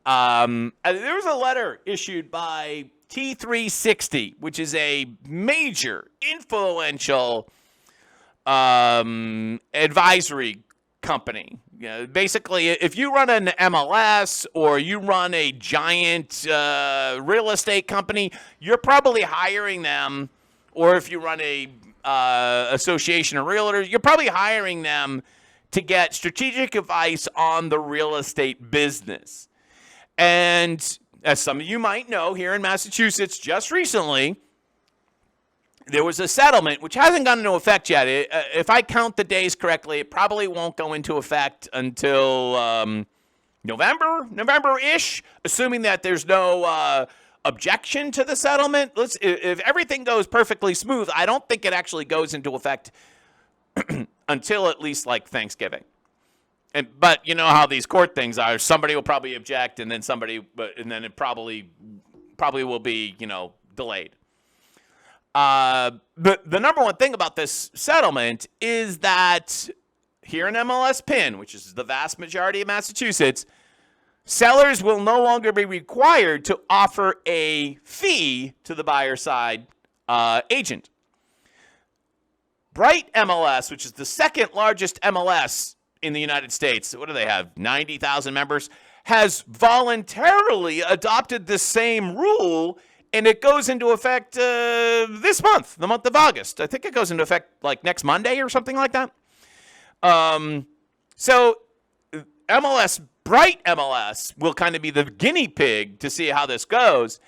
There was a letter issued by T360, which is a major, influential advisory company. You know, basically, if you run an MLS or you run a giant real estate company, you're probably hiring them. Or if you run a association of realtors, you're probably hiring them to get strategic advice on the real estate business. And as some of you might know, here in Massachusetts, just recently, there was a settlement which hasn't gone into effect yet. If I count the days correctly, it probably won't go into effect until November-ish, assuming that there's no objection to the settlement. If everything goes perfectly smooth, I don't think it actually goes into effect until at least like Thanksgiving. But you know how these court things are. Somebody will probably object, and then it probably will be delayed. But the number one thing about this settlement is that here in MLS PIN, which is the vast majority of Massachusetts, sellers will no longer be required to offer a fee to the buyer side agent. Bright MLS, which is the second largest MLS in the United States, what do they have, 90,000 members, has voluntarily adopted the same rule, and it goes into effect this month, the month of August. I think it goes into effect like next Monday or something like that. So MLS, Bright MLS, will kind of be the guinea pig to see how this goes.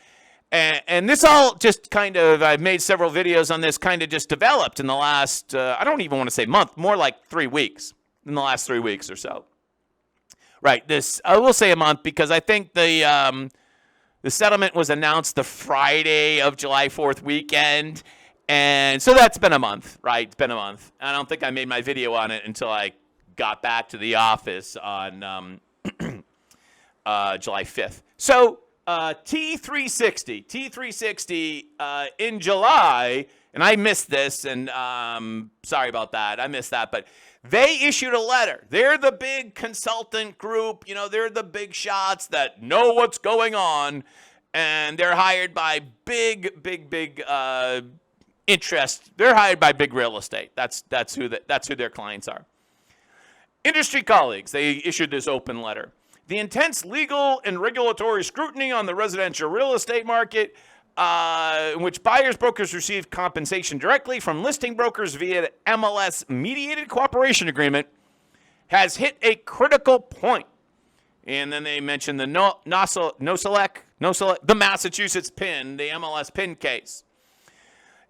And this all just I've made several videos on this, kind of just developed in the last, I don't even want to say month, more like 3 weeks, in the last 3 weeks or so. Right, I will say a month because I think the settlement was announced the Friday of July 4th weekend. And so that's been a month, right? It's been a month. I don't think I made my video on it until I got back to the office on July 5th. So T360 in July, and I missed this, and sorry about that. I missed that, but they issued a letter. They're the big consultant group. They're the big shots that know what's going on, and they're hired by big interest. They're hired by big real estate. That's who their clients are. Industry colleagues, they issued this open letter. The intense legal and regulatory scrutiny on the residential real estate market, in which buyers brokers receive compensation directly from listing brokers via the MLS mediated cooperation agreement, has hit a critical point. And then they mentioned the the Massachusetts PIN, the MLS PIN case.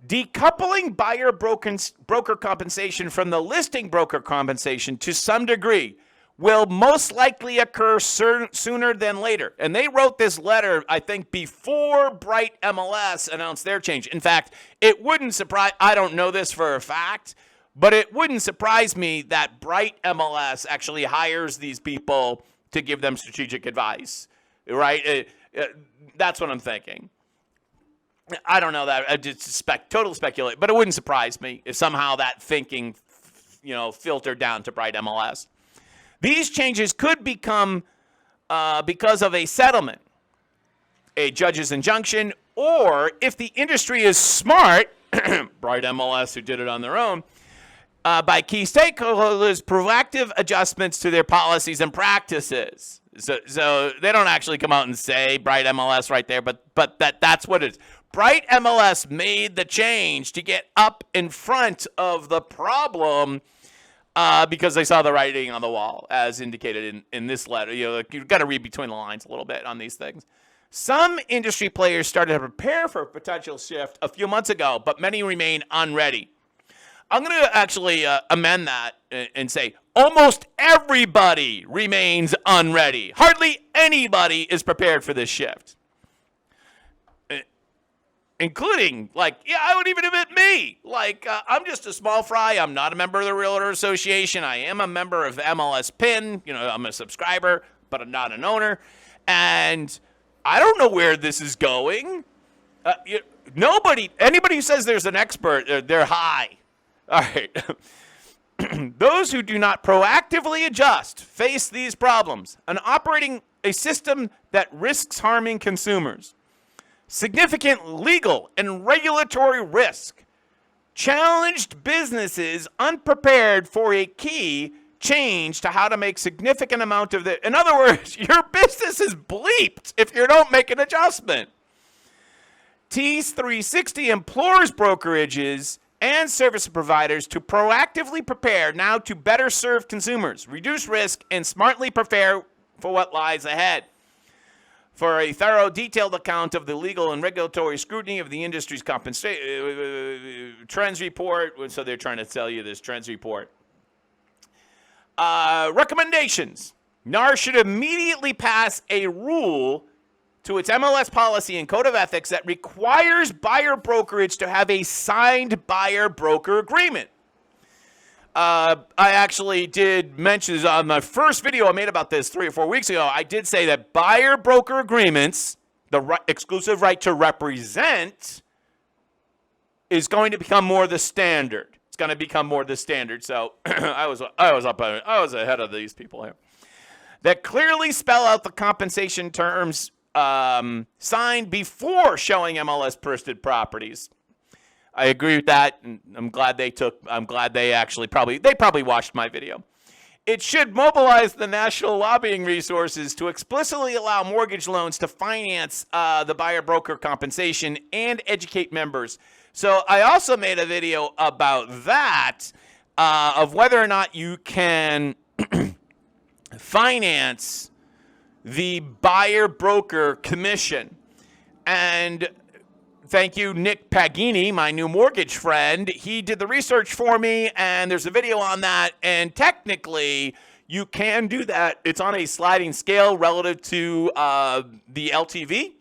Decoupling buyer broker compensation from the listing broker compensation to some degree will most likely occur sooner than later. And they wrote this letter, I think, before Bright MLS announced their change. In fact, it wouldn't surprise, I don't know this for a fact, but it wouldn't surprise me that Bright MLS actually hires these people to give them strategic advice, right? That's what I'm thinking. I don't know that. I just total speculate, but it wouldn't surprise me if somehow that thinking, filtered down to Bright MLS. These changes could become because of a settlement, a judge's injunction, or if the industry is smart, Bright MLS, who did it on their own, by key stakeholders, proactive adjustments to their policies and practices. So they don't actually come out and say Bright MLS right there, but that's what it is. Bright MLS made the change to get up in front of the problem because they saw the writing on the wall, as indicated in this letter. You've got to read between the lines a little bit on these things. Some industry players started to prepare for a potential shift a few months ago, but many remain unready. I'm going to actually amend that and say almost everybody remains unready. Hardly anybody is prepared for this shift. Including, I would even admit me. I'm just a small fry. I'm not a member of the Realtor Association. I am a member of MLS PIN. I'm a subscriber, but I'm not an owner. And I don't know where this is going. Anybody who says there's an expert, they're high. All right. Those who do not proactively adjust face these problems, and operating a system that risks harming consumers. Significant legal and regulatory risk. Challenged businesses unprepared for a key change to how to make significant amount of the. In other words, your business is bleeped if you don't make an adjustment. Tease 360 implores brokerages and service providers to proactively prepare now to better serve consumers, reduce risk, and smartly prepare for what lies ahead. For a thorough, detailed account of the legal and regulatory scrutiny of the industry's trends report, so they're trying to sell you this trends report. Recommendations. NAR should immediately pass a rule to its MLS policy and code of ethics that requires buyer brokerage to have a signed buyer-broker agreement. I actually did mention this on my first video I made about this 3 or 4 weeks ago. I did say that buyer-broker agreements, the exclusive right to represent, is going to become more the standard. It's going to become more the standard. So I was ahead of these people here. That clearly spell out the compensation terms signed before showing MLS listed properties. I agree with that, and I'm glad they probably watched my video. It should mobilize the national lobbying resources to explicitly allow mortgage loans to finance the buyer broker compensation and educate members. So I also made a video about that, of whether or not you can finance the buyer broker commission. And thank you, Nick Pagini, my new mortgage friend. He did the research for me, and there's a video on that. And technically, you can do that. It's on a sliding scale relative to the LTV.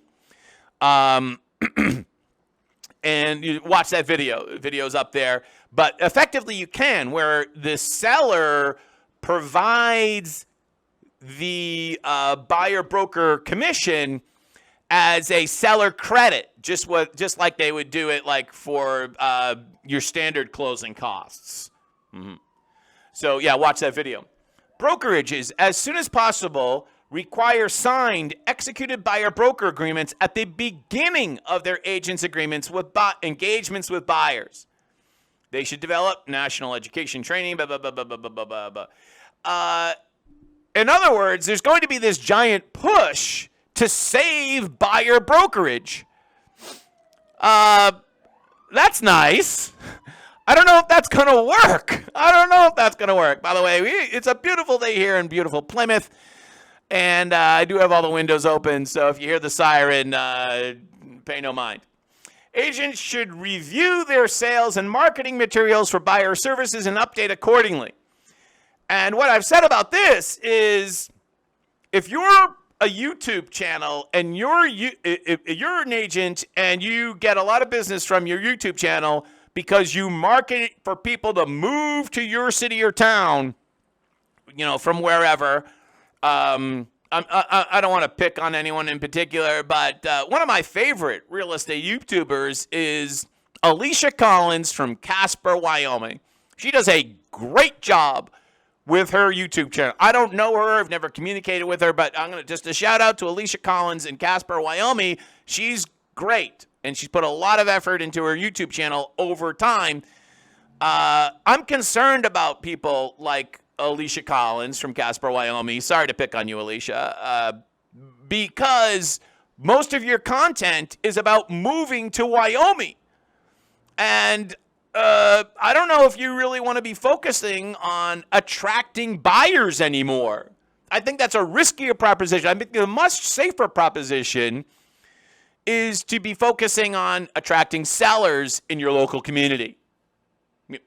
And you watch that video. The video's up there. But effectively, you can, where the seller provides the buyer broker commission as a seller credit, just like they would do it like for your standard closing costs. Mm-hmm. So yeah, watch that video. Brokerages, as soon as possible, require signed, executed buyer broker agreements at the beginning of their agents' agreements with engagements with buyers. They should develop national education training. Blah, blah, blah, blah, blah, blah, blah, blah. In other words, there's going to be this giant push to save buyer brokerage. That's nice. I don't know if that's going to work. By the way, it's a beautiful day here in beautiful Plymouth, and I do have all the windows open, so if you hear the siren, pay no mind. Agents should review their sales and marketing materials for buyer services and update accordingly. And what I've said about this is, if you're a YouTube channel and you're an agent and you get a lot of business from your YouTube channel because you market for people to move to your city or town, from wherever. I don't want to pick on anyone in particular, but one of my favorite real estate YouTubers is Alicia Collins from Casper, Wyoming. She does a great job with her YouTube channel. I don't know her. I've never communicated with her, but I'm going to just a shout out to Alicia Collins in Casper, Wyoming. She's great, and she's put a lot of effort into her YouTube channel over time. I'm concerned about people like Alicia Collins from Casper, Wyoming. Sorry to pick on you, Alicia, because most of your content is about moving to Wyoming. And I don't know if you really want to be focusing on attracting buyers anymore. I think that's a riskier proposition. I think the much safer proposition is to be focusing on attracting sellers in your local community.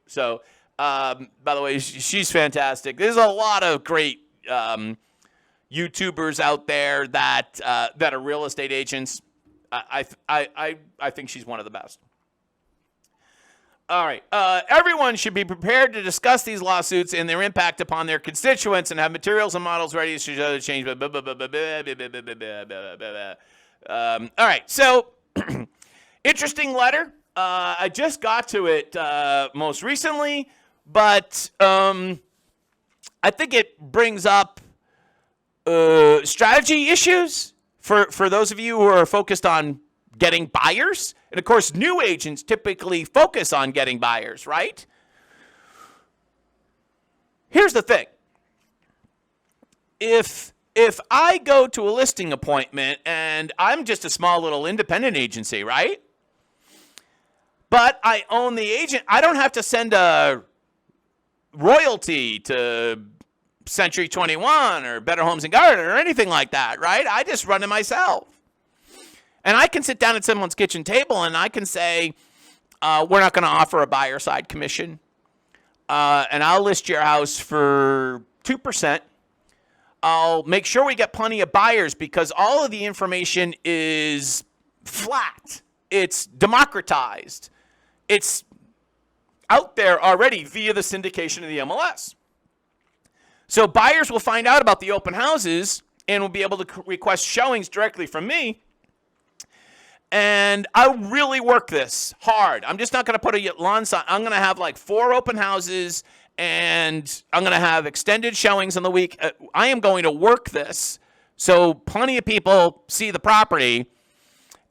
So, by the way, she's fantastic. There's a lot of great YouTubers out there that are real estate agents. I think she's one of the best. All right. Everyone should be prepared to discuss these lawsuits and their impact upon their constituents and have materials and models ready to show the change. All right. So, interesting letter. I just got to it most recently. but I think it brings up strategy issues for those of you who are focused on getting buyers. And of course, new agents typically focus on getting buyers, right? Here's the thing. If I go to a listing appointment and I'm just a small little independent agency, right? But I own the agent, I don't have to send a royalty to Century 21 or Better Homes and Garden or anything like that, right? I just run it myself. And I can sit down at someone's kitchen table and I can say, we're not going to offer a buyer side commission. And I'll list your house for 2%. I'll make sure we get plenty of buyers because all of the information is flat. It's democratized. It's out there already via the syndication of the MLS. So buyers will find out about the open houses and will be able to request showings directly from me. And I really work this hard. I'm just not going to put a lawn sign. I'm going to have like 4 open houses and I'm going to have extended showings in the week. I am going to work this so plenty of people see the property,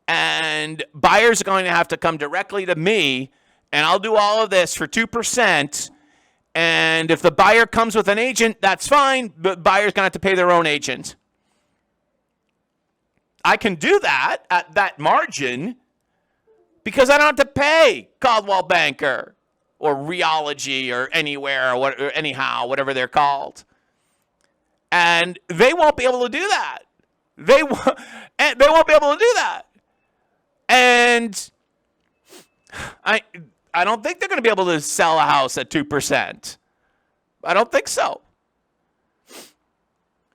and buyers are going to have to come directly to me, and I'll do all of this for 2%. And if the buyer comes with an agent, that's fine. The buyer's going to have to pay their own agent. I can do that at that margin because I don't have to pay Coldwell Banker or Reology or Anywhere or Anyhow, whatever they're called. And they won't be able to do that. They won't be able to do that. And I don't think they're going to be able to sell a house at 2%. I don't think so.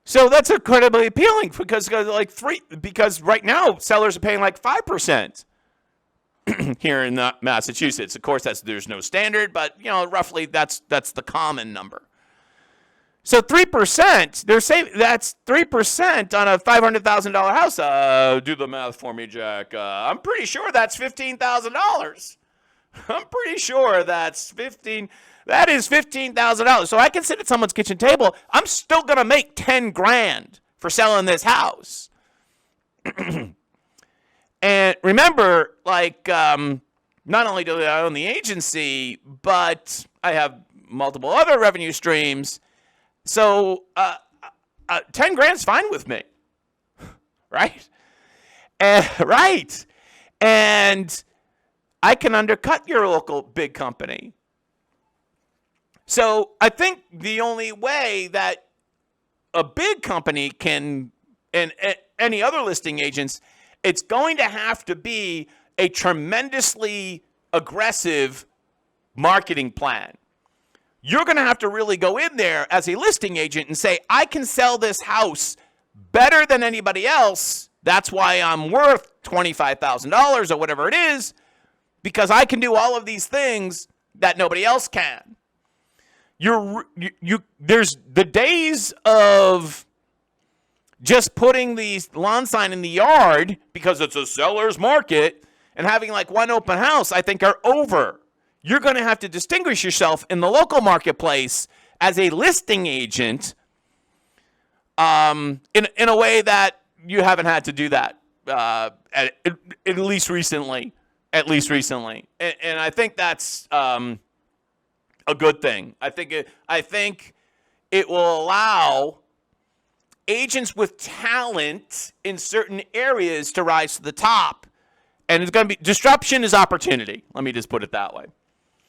So that's incredibly appealing because right now sellers are paying like 5% here in Massachusetts. Of course, there's no standard, but roughly that's the common number. So 3%, they're saying that's 3% on a $500,000 house. Do the math for me, Jack. I'm pretty sure that's $15,000. I'm pretty sure that is $15,000. So I can sit at someone's kitchen table. I'm still going to make $10,000 for selling this house. And remember, not only do I own the agency, but I have multiple other revenue streams. So $10,000 is fine with me, right? Right. And I can undercut your local big company. So I think the only way that a big company can, and any other listing agents, it's going to have to be a tremendously aggressive marketing plan. You're going to have to really go in there as a listing agent and say, I can sell this house better than anybody else. That's why I'm worth $25,000 or whatever it is, because I can do all of these things that nobody else can. There's the days of just putting the lawn sign in the yard because it's a seller's market and having like one open house, I think, are over. You're going to have to distinguish yourself in the local marketplace as a listing agent in a way that you haven't had to do that at least recently. And I think that's a good thing. I think it will allow agents with talent in certain areas to rise to the top. And it's going to be disruption is opportunity. Let me just put it that way.